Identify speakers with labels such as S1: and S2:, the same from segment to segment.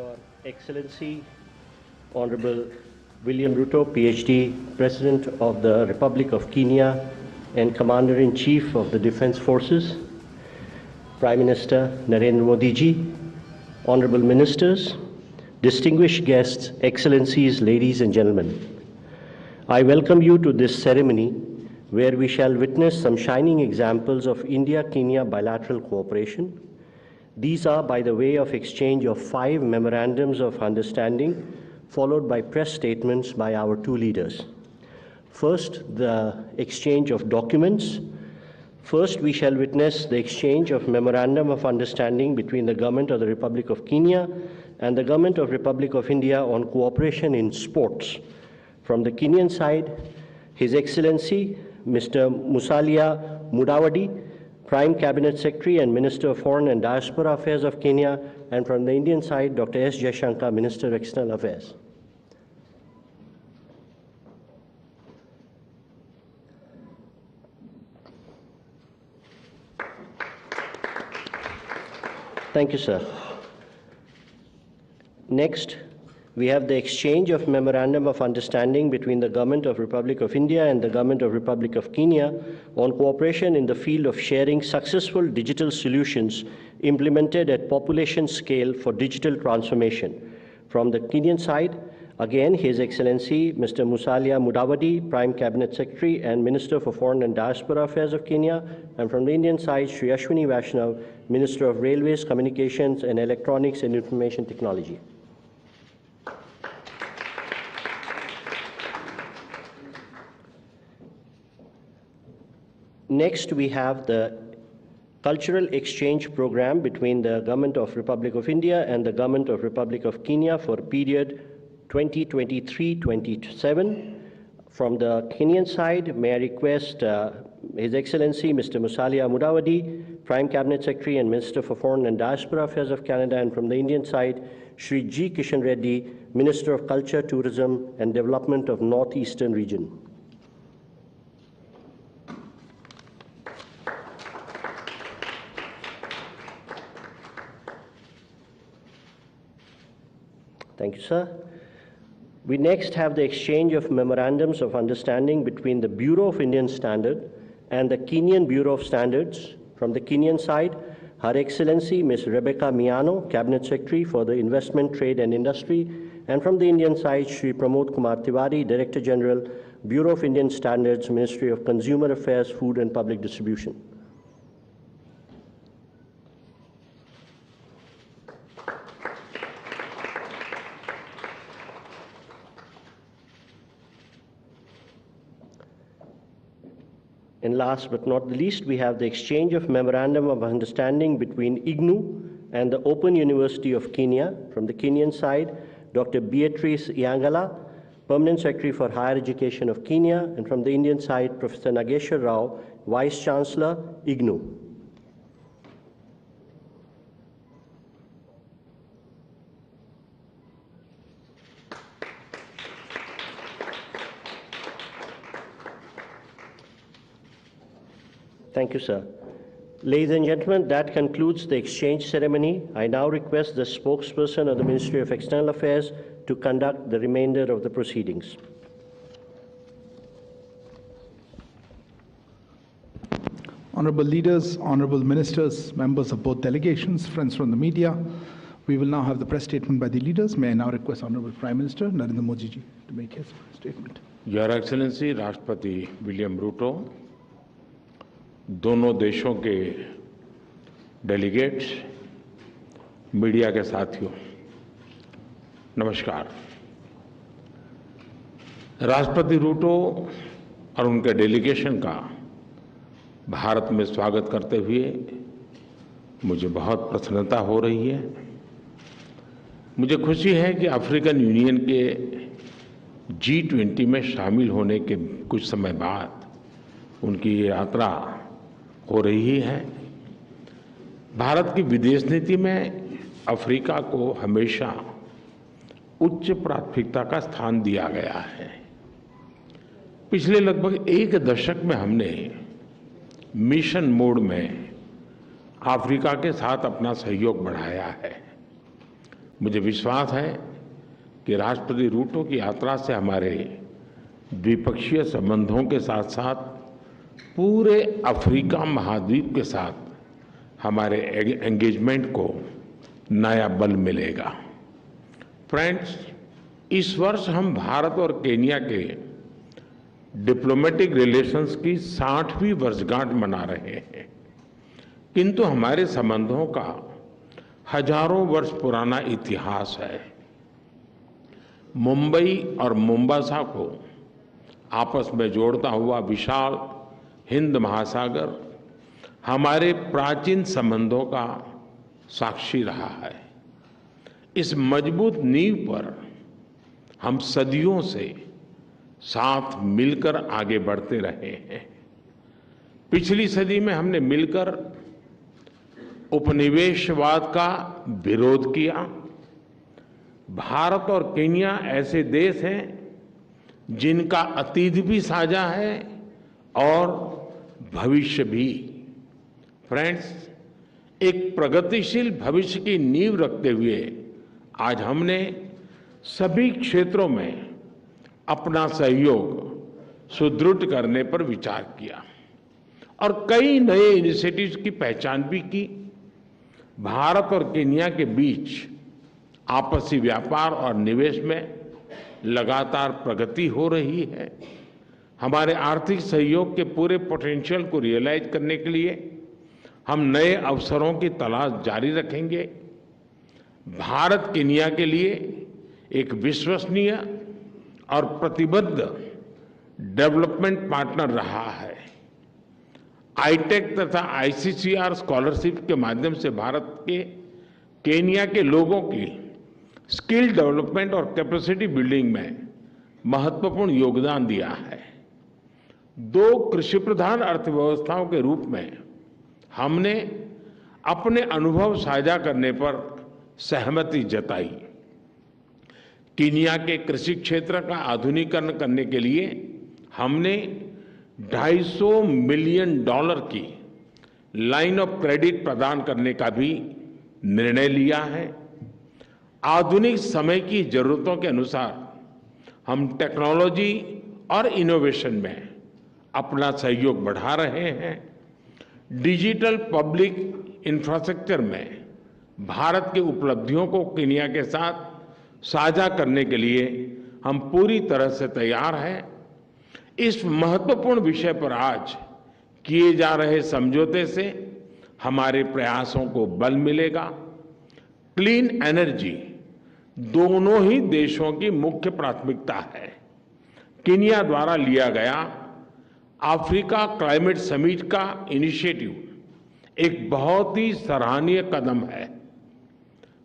S1: Your Excellency, Honorable William Ruto, PhD, President of the Republic of Kenya and Commander-in-Chief of the Defense Forces, Prime Minister Narendra Modi ji, Honorable Ministers, distinguished guests, Excellencies, ladies and gentlemen. I welcome you to this ceremony where we shall witness some shining examples of India-Kenya bilateral cooperation. These are by the way of exchange of 5 memorandums of understanding, followed by press statements by our 2 leaders. First, the exchange of documents. First, we shall witness the exchange of memorandum of understanding between the Government of the Republic of Kenya and the Government of Republic of India on cooperation in sports. From the Kenyan side, His Excellency Mr. Musalia Mudavadi, Prime Cabinet Secretary and Minister of Foreign and Diaspora Affairs of Kenya, and from the Indian side, Dr. S. Jaishankar, Minister of External Affairs. Thank you, sir. Next, we have the exchange of memorandum of understanding between the Government of Republic of India and the Government of Republic of Kenya on cooperation in the field of sharing successful digital solutions implemented at population scale for digital transformation. From the Kenyan side, again, His Excellency Mr. Musalia Mudavadi, Prime Cabinet Secretary and Minister for Foreign and Diaspora Affairs of Kenya, and from the Indian side, Shri Ashwini Vaishnav, Minister of Railways, Communications and Electronics and Information Technology. Next, we have the cultural exchange program between the Government of Republic of India and the Government of Republic of Kenya for period 2023-27. From the Kenyan side, may I request His Excellency Mr. Musalia Mudavadi, Prime Cabinet Secretary and Minister for Foreign and Diaspora Affairs of Canada, and from the Indian side, Shri G. Kishan Reddy, Minister of Culture, Tourism and Development of Northeastern Region. Thank you, sir. We next have the exchange of memorandums of understanding between the Bureau of Indian Standards and the Kenyan Bureau of Standards. From the Kenyan side, Her Excellency Ms. Rebecca Miano, Cabinet Secretary for the Investment, Trade and Industry, and from the Indian side, Shri Pramod Kumar Tiwari, Director General, Bureau of Indian Standards, Ministry of Consumer Affairs, Food and Public Distribution. And last but not the least, we have the exchange of memorandum of understanding between IGNU and the Open University of Kenya. From the Kenyan side, Dr. Beatrice Iangala, Permanent Secretary for Higher Education of Kenya, and from the Indian side, Professor Nageshwar Rao, Vice Chancellor, IGNU. Thank you, sir. Ladies and gentlemen, that concludes the exchange ceremony. I now request the spokesperson of the Ministry of External Affairs to conduct the remainder of the proceedings.
S2: Honorable leaders, honorable ministers, members of both delegations, friends from the media, we will now have the press statement by the leaders. May I now request Honorable Prime Minister Narendra Modi ji to make his statement.
S3: Your Excellency राष्ट्रपति William Ruto, दोनों देशों के delegates, media के साथियों, नमस्कार। राष्ट्रपति रूटो और उनके डेलीगेशन का भारत में स्वागत करते हुए मुझे बहुत प्रसन्नता हो रही है। मुझे खुशी है कि अफ्रीकन यूनियन के G20 में शामिल होने के कुछ समय बाद उनकी ये यात्रा हो रही है। भारत की विदेश नीति में अफ्रीका को हमेशा उच्च प्राथमिकता का स्थान दिया गया है। पिछले लगभग 1 दशक में हमने मिशन मोड में अफ्रीका के साथ अपना सहयोग बढ़ाया है। मुझे विश्वास है कि राष्ट्रपति रूटो की यात्रा से हमारे द्विपक्षीय संबंधों के साथ साथ पूरे अफ्रीका महाद्वीप के साथ हमारे एंगेजमेंट को नया बल मिलेगा। फ्रेंड्स, इस वर्ष हम भारत और केन्या के डिप्लोमेटिक रिलेशंस की 60वीं वर्षगांठ मना रहे हैं, किंतु हमारे संबंधों का हजारों वर्ष पुराना इतिहास है। मुंबई और मोम्बासा को आपस में जोड़ता हुआ विशाल हिंद महासागर हमारे प्राचीन संबंधों का साक्षी रहा है। इस मजबूत नींव पर हम सदियों से साथ मिलकर आगे बढ़ते रहे हैं। पिछली सदी में हमने मिलकर उपनिवेशवाद का विरोध किया। भारत और केन्या ऐसे देश हैं जिनका अतीत भी साझा है और भविष्य भी। फ्रेंड्स, एक प्रगतिशील भविष्य की नींव रखते हुए आज हमने सभी क्षेत्रों में अपना सहयोग सुदृढ़ करने पर विचार किया और कई नए इनिशिएटिव्स की पहचान भी की। भारत और केन्या के बीच आपसी व्यापार और निवेश में लगातार प्रगति हो रही है। हमारे आर्थिक सहयोग के पूरे पोटेंशियल को रियलाइज करने के लिए हम नए अवसरों की तलाश जारी रखेंगे। भारत केन्या के लिए एक विश्वसनीय और प्रतिबद्ध डेवलपमेंट पार्टनर रहा है। आईटेक तथा आईसीसीआर स्कॉलरशिप के माध्यम से भारत के केन्या के लोगों की स्किल डेवलपमेंट और कैपेसिटी बिल्डिंग में महत्वपूर्ण योगदान दिया है। दो कृषि प्रधान अर्थव्यवस्थाओं के रूप में हमने अपने अनुभव साझा करने पर सहमति जताई। केन्या के कृषि क्षेत्र का आधुनिकीकरण करने के लिए हमने $250 मिलियन की लाइन ऑफ क्रेडिट प्रदान करने का भी निर्णय लिया है। आधुनिक समय की जरूरतों के अनुसार हम टेक्नोलॉजी और इनोवेशन में अपना सहयोग बढ़ा रहे हैं। डिजिटल पब्लिक इंफ्रास्ट्रक्चर में भारत की उपलब्धियों को केन्या के साथ साझा करने के लिए हम पूरी तरह से तैयार हैं। इस महत्वपूर्ण विषय पर आज किए जा रहे समझौते से हमारे प्रयासों को बल मिलेगा। क्लीन एनर्जी दोनों ही देशों की मुख्य प्राथमिकता है। केन्या द्वारा लिया गया अफ्रीका क्लाइमेट समिट का इनिशिएटिव एक बहुत ही सराहनीय कदम है।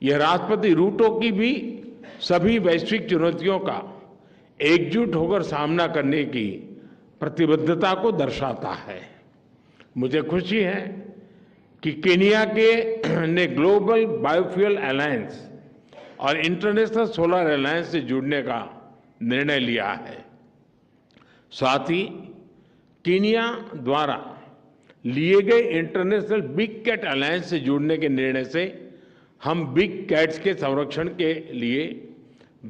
S3: यह राष्ट्रपति रूटो की भी सभी वैश्विक चुनौतियों का एकजुट होकर सामना करने की प्रतिबद्धता को दर्शाता है। मुझे खुशी है कि केन्या के ने ग्लोबल बायोफ्यूल अलायंस और इंटरनेशनल सोलर अलायंस से जुड़ने का निर्णय लिया है। साथ ही केन्या द्वारा लिए गए इंटरनेशनल बिग कैट अलायंस से जुड़ने के निर्णय से हम बिग कैट्स के संरक्षण के लिए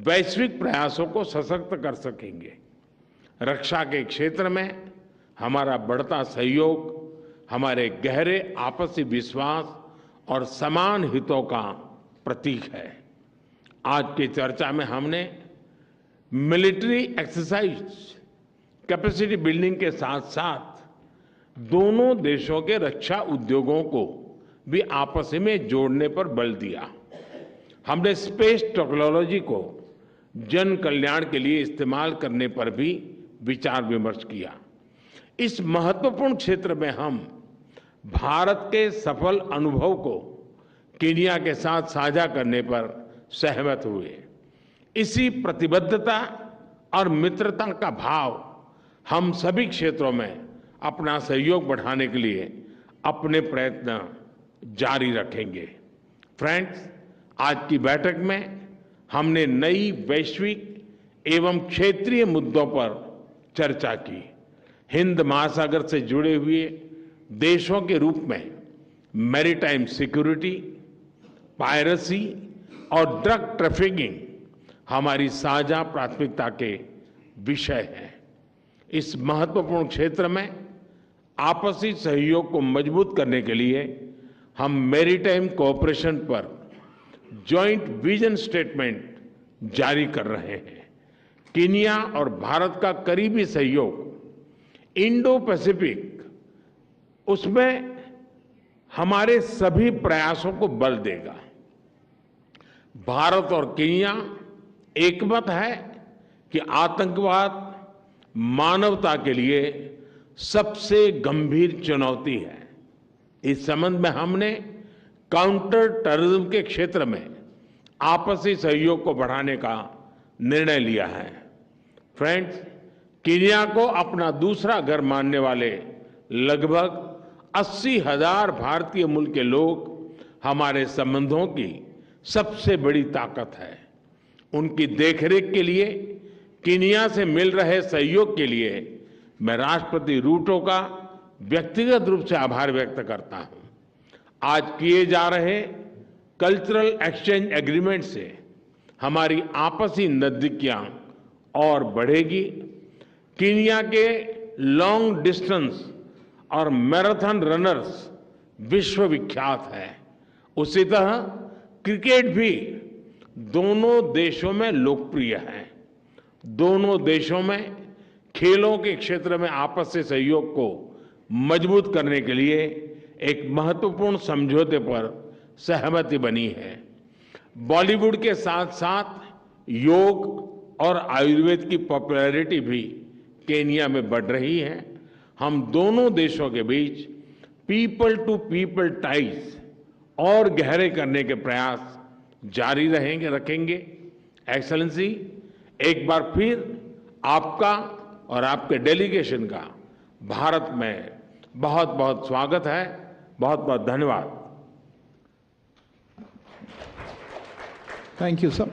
S3: वैश्विक प्रयासों को सशक्त कर सकेंगे। रक्षा के क्षेत्र में हमारा बढ़ता सहयोग हमारे गहरे आपसी विश्वास और समान हितों का प्रतीक है। आज की चर्चा में हमने मिलिट्री एक्सरसाइज कैपेसिटी बिल्डिंग के साथ साथ दोनों देशों के रक्षा उद्योगों को भी आपस में जोड़ने पर बल दिया। हमने स्पेस टेक्नोलॉजी को जन कल्याण के लिए इस्तेमाल करने पर भी विचार विमर्श किया। इस महत्वपूर्ण क्षेत्र में हम भारत के सफल अनुभव को केन्या के साथ साझा करने पर सहमत हुए। इसी प्रतिबद्धता और मित्रता का भाव हम सभी क्षेत्रों में अपना सहयोग बढ़ाने के लिए अपने प्रयत्न जारी रखेंगे। फ्रेंड्स, आज की बैठक में हमने नई वैश्विक एवं क्षेत्रीय मुद्दों पर चर्चा की। हिंद महासागर से जुड़े हुए देशों के रूप में मैरीटाइम सिक्योरिटी, पायरेसी और ड्रग ट्रैफिकिंग हमारी साझा प्राथमिकता के विषय हैं। इस महत्वपूर्ण क्षेत्र में आपसी सहयोग को मजबूत करने के लिए हम मैरीटाइम कोऑपरेशन पर जॉइंट विजन स्टेटमेंट जारी कर रहे हैं। कीनिया और भारत का करीबी सहयोग इंडो पैसिफिक, उसमें हमारे सभी प्रयासों को बल देगा। भारत और कीनिया एकमत है कि आतंकवाद मानवता के लिए सबसे गंभीर चुनौती है। इस संबंध में हमने काउंटर टेररिज्म के क्षेत्र में आपसी सहयोग को बढ़ाने का निर्णय लिया है। फ्रेंड्स, कीनिया को अपना दूसरा घर मानने वाले लगभग 80,000 भारतीय मूल के लोग हमारे संबंधों की सबसे बड़ी ताकत है। उनकी देखरेख के लिए कीनिया से मिल रहे सहयोग के लिए मैं राष्ट्रपति रूटो का व्यक्तिगत रूप से आभार व्यक्त करता हूं। आज किए जा रहे कल्चरल एक्सचेंज एग्रीमेंट से हमारी आपसी नजदीकियां और बढ़ेगी। कीनिया के लॉन्ग डिस्टेंस और मैराथन रनर्स विश्व विख्यात है। उसी तरह क्रिकेट भी दोनों देशों में लोकप्रिय है। दोनों देशों में खेलों के क्षेत्र में आपसी सहयोग को मजबूत करने के लिए एक महत्वपूर्ण समझौते पर सहमति बनी है। बॉलीवुड के साथ साथ योग और आयुर्वेद की पॉपुलैरिटी भी केन्या में बढ़ रही है। हम दोनों देशों के बीच पीपल टू पीपल टाइज और गहरे करने के प्रयास जारी रखेंगे। एक्सेलेंसी, एक बार फिर आपका और आपके डेलीगेशन का भारत में बहुत बहुत स्वागत है। बहुत बहुत धन्यवाद।
S2: Thank you, sir.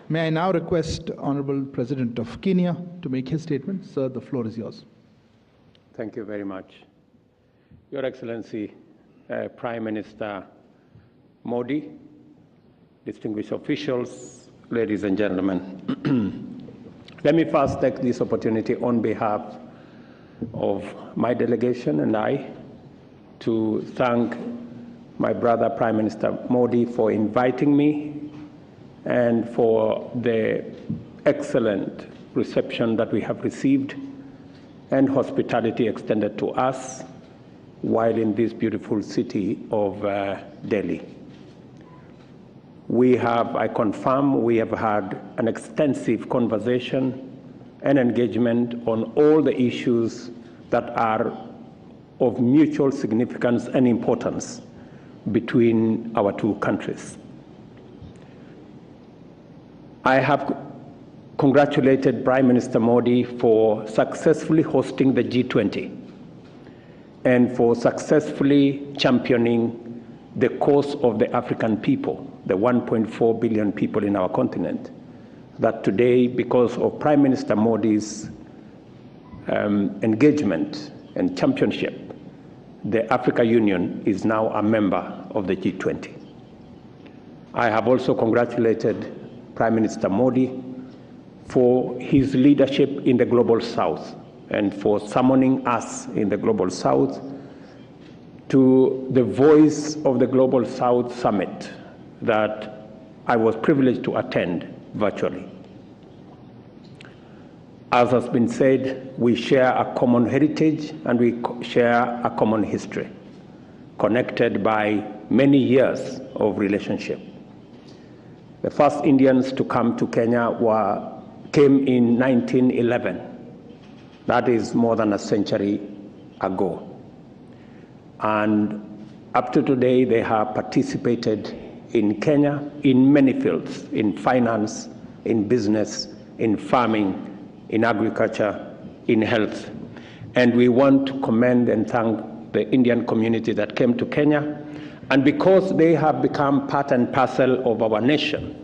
S2: May I now request Honorable President of Kenya to make his statement. Sir, the floor is yours.
S4: Thank you very much. Your Excellency, Prime Minister Modi, distinguished officials, ladies and gentlemen. Let me first take this opportunity on behalf of my delegation and I to thank my brother Prime Minister Modi for inviting me and for the excellent reception that we have received and hospitality extended to us while in this beautiful city of Delhi. I confirm we have had an extensive conversation and engagement on all the issues that are of mutual significance and importance between our two countries. I have congratulated Prime Minister Modi for successfully hosting the G20 and for successfully championing the cause of the African people, the 1.4 billion people in our continent, that today, because of Prime Minister Modi's engagement and championship, the African Union is now a member of the G20. I have also congratulated Prime Minister Modi for his leadership in the Global South and for summoning us in the Global South to the Voice of the Global South Summit that I was privileged to attend virtually. As has been said, we share a common heritage and we share a common history, connected by many years of relationship. The first Indians to come to Kenya came in 1911. That is more than a century ago. And up to today, they have participated in Kenya in many fields, in finance, in business, in farming, in agriculture, in health. And we want to commend and thank the Indian community that came to Kenya. And because they have become part and parcel of our nation,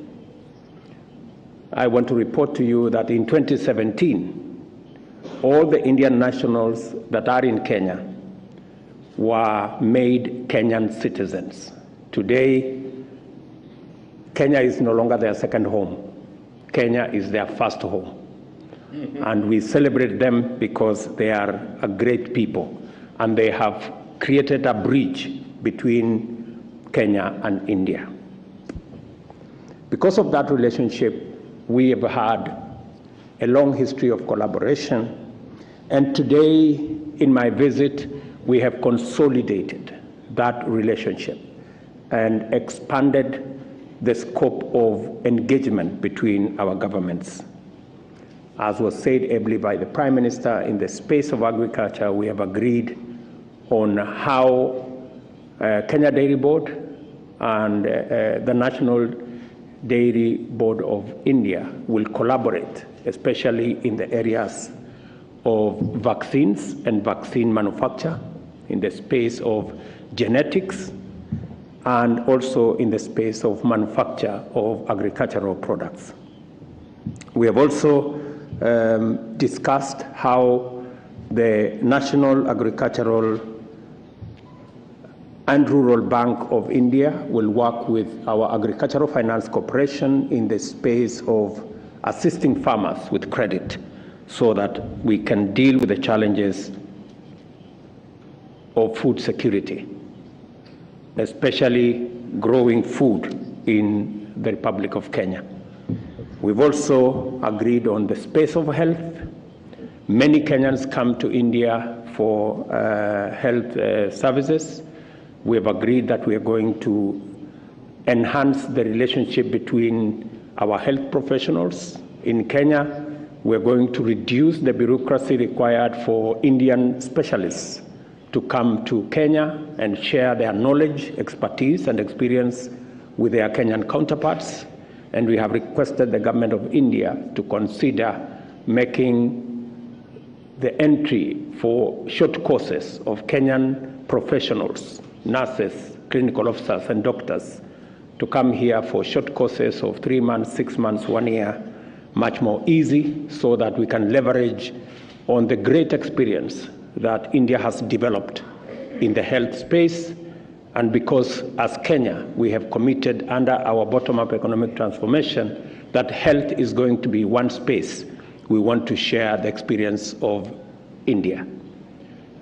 S4: I want to report to you that in 2017, all the Indian nationals that are in Kenya were made Kenyan citizens. Today, Kenya is no longer their second home. Kenya is their first home. And we celebrate them because they are a great people, and they have created a bridge between Kenya and India. Because of that relationship, we have had a long history of collaboration, and today, in my visit, we have consolidated that relationship and expanded the scope of engagement between our governments. As was said ably by the Prime Minister, in the space of agriculture, we have agreed on how Kenya Dairy Board and the National Dairy Board of India will collaborate, especially in the areas of vaccines and vaccine manufacture, in the space of genetics, and also in the space of manufacture of agricultural products. We have also discussed how the National Agricultural and Rural Bank of India will work with our Agricultural Finance Corporation in the space of assisting farmers with credit so that we can deal with the challenges of food security, especially growing food in the Republic of Kenya. We've also agreed on the space of health. Many Kenyans come to India for health services. We have agreed that we are going to enhance the relationship between our health professionals in Kenya. We're going to reduce the bureaucracy required for Indian specialists to come to Kenya and share their knowledge, expertise, and experience with their Kenyan counterparts. And we have requested the government of India to consider making the entry for short courses of Kenyan professionals, nurses, clinical officers, and doctors to come here for short courses of 3 months, 6 months, 1 year, much more easy, so that we can leverage on the great experience that India has developed in the health space. And because as Kenya, we have committed under our bottom-up economic transformation that health is going to be one space, we want to share the experience of India.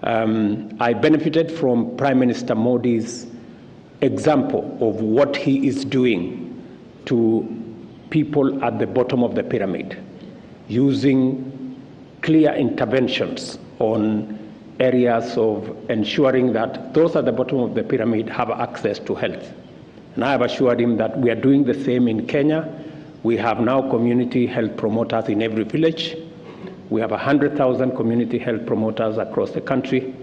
S4: I benefited from Prime Minister Modi's example of what he is doing to people at the bottom of the pyramid, using clear interventions on areas of ensuring that those at the bottom of the pyramid have access to health. And I have assured him that we are doing the same in Kenya. We have now community health promoters in every village. We have 100,000 community health promoters across the country.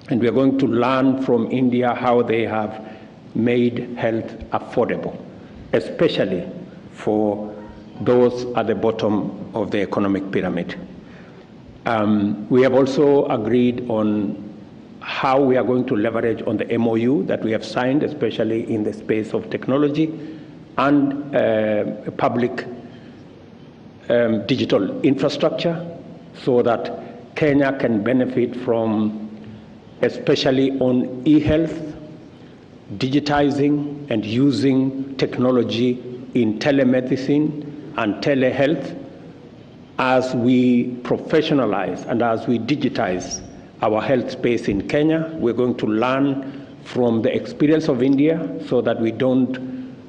S4: And we are going to learn from India how they have made health affordable, especially for those at the bottom of the economic pyramid. We have also agreed on how we are going to leverage on the MOU that we have signed, especially in the space of technology and public digital infrastructure, so that Kenya can benefit from, especially on e-health, digitizing and using technology in telemedicine and telehealth. As we professionalize and as we digitize our health space in Kenya, we're going to learn from the experience of India so that we don't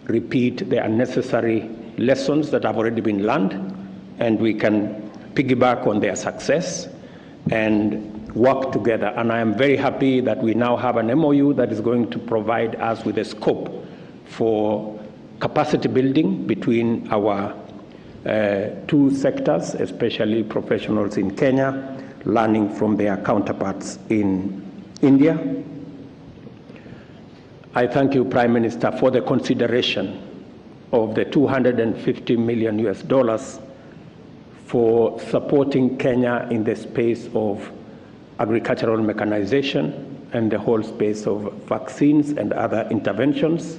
S4: repeat the unnecessary lessons that have already been learned, and we can piggyback on their success and work together. And I am very happy that we now have an MOU that is going to provide us with a scope for capacity building between our two sectors, especially professionals in Kenya, learning from their counterparts in India. I thank you, Prime Minister, for the consideration of the $250 million for supporting Kenya in the space of agricultural mechanization and the whole space of vaccines and other interventions.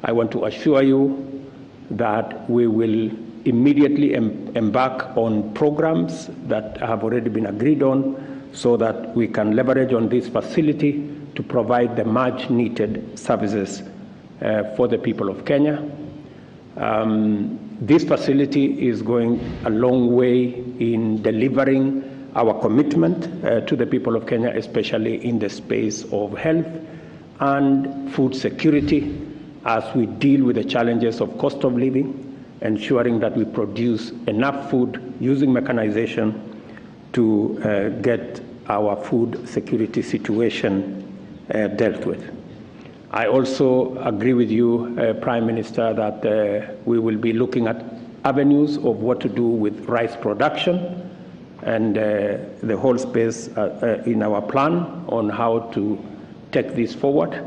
S4: I want to assure you that we will immediately embark on programs that have already been agreed on so that we can leverage on this facility to provide the much needed services for the people of Kenya. This facility is going a long way in delivering our commitment to the people of Kenya, especially in the space of health and food security, as we deal with the challenges of cost of living, ensuring that we produce enough food using mechanization to get our food security situation dealt with. I also agree with you, Prime Minister, that we will be looking at avenues of what to do with rice production and the whole space in our plan on how to take this forward.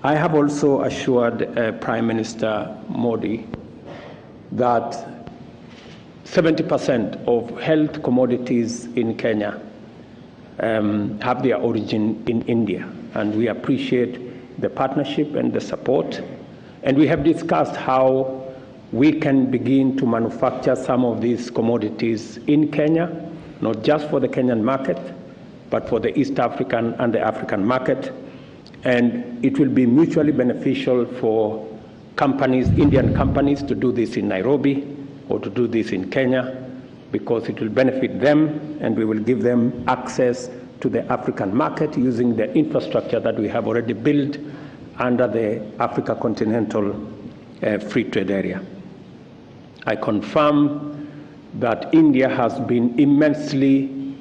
S4: I have also assured Prime Minister Modi that 70% of health commodities in Kenya have their origin in India, and we appreciate the partnership and the support. And we have discussed how we can begin to manufacture some of these commodities in Kenya, not just for the Kenyan market, but for the East African and the African market. And it will be mutually beneficial for companies, Indian companies, to do this in Nairobi or to do this in Kenya, because it will benefit them, and we will give them access to the African market using the infrastructure that we have already built under the Africa Continental Free Trade Area. I confirm that India has been immensely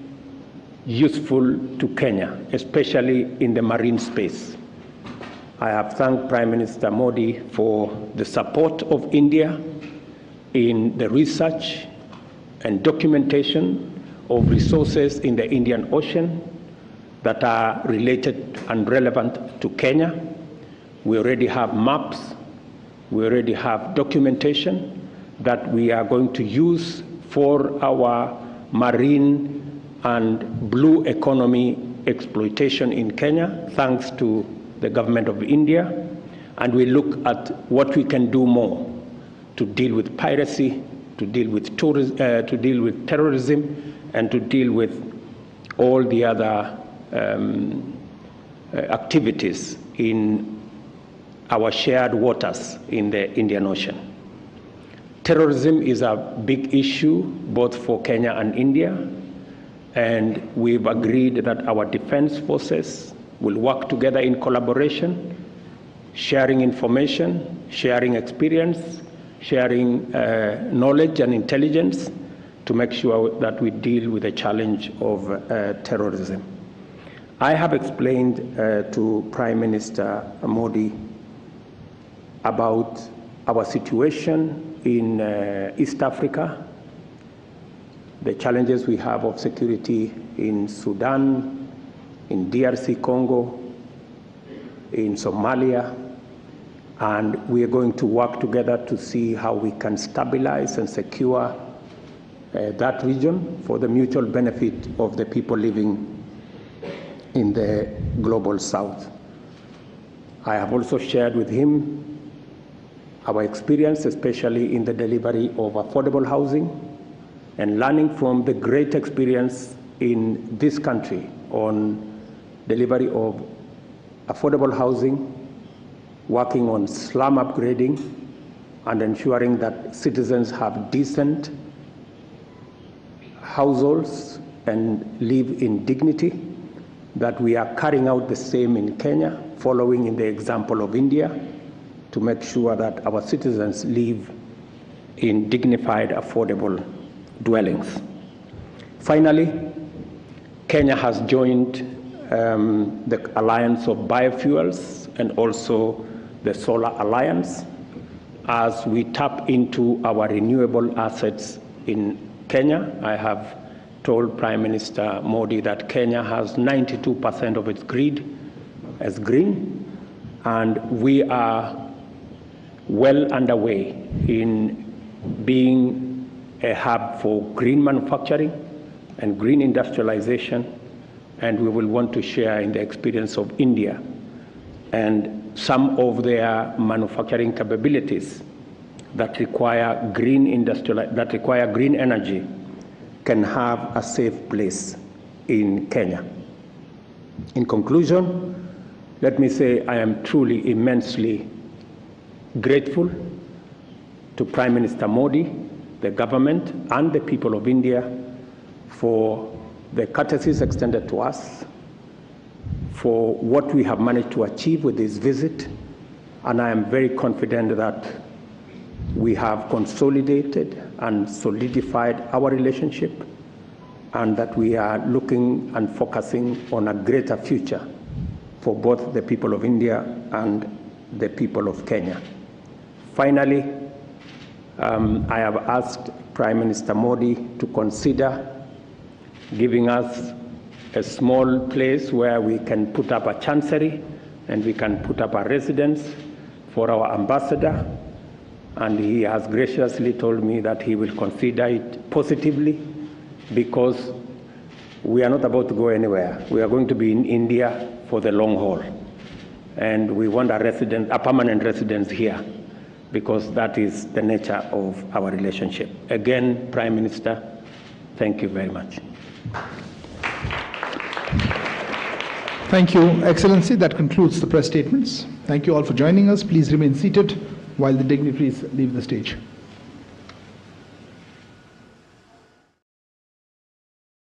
S4: useful to Kenya, especially in the marine space. I have thanked Prime Minister Modi for the support of India in the research and documentation of resources in the Indian Ocean that are related and relevant to Kenya. We already have maps, we already have documentation that we are going to use for our marine and blue economy exploitation in Kenya, thanks to the government of India. And we look at what we can do more to deal with piracy, to deal with terrorism, and to deal with all the other activities in our shared waters in the Indian Ocean. Terrorism is a big issue both for Kenya and India, and we've agreed that our defense forces will work together in collaboration, sharing information, sharing experience, sharing knowledge and intelligence to make sure that we deal with the challenge of terrorism. I have explained to Prime Minister Modi about our situation in East Africa, the challenges we have of security in Sudan, in DRC Congo, in Somalia, and we are going to work together to see how we can stabilize and secure that region for the mutual benefit of the people living in the global south. I have also shared with him our experience, especially in the delivery of affordable housing, and learning from the great experience in this country on delivery of affordable housing, working on slum upgrading, and ensuring that citizens have decent households and live in dignity, that we are carrying out the same in Kenya, following in the example of India, to make sure that our citizens live in dignified, affordable dwellings. Finally, Kenya has joined the Alliance of Biofuels and also the Solar Alliance as we tap into our renewable assets in Kenya. I have told Prime Minister Modi that Kenya has 92% of its grid as green, and we are well underway in being a hub for green manufacturing and green industrialization, and we will want to share in the experience of India and some of their manufacturing capabilities that require green energy can have a safe place in Kenya. In conclusion, let me say I am truly immensely grateful to Prime Minister Modi, the government, and the people of India for the courtesies extended to us, for what we have managed to achieve with this visit. And I am very confident that we have consolidated and solidified our relationship, and that we are looking and focusing on a greater future for both the people of India and the people of Kenya. Finally, I have asked Prime Minister Modi to consider giving us a small place where we can put up a chancery and we can put up a residence for our ambassador. And he has graciously told me that he will consider it positively, because we are not about to go anywhere. We are going to be in India for the long haul. And we want a permanent residence here, because that is the nature of our relationship. Again, Prime Minister, thank you very much.
S2: Thank you, Excellency. That concludes the press statements. Thank you all for joining us. Please remain seated while the dignitaries leave the stage.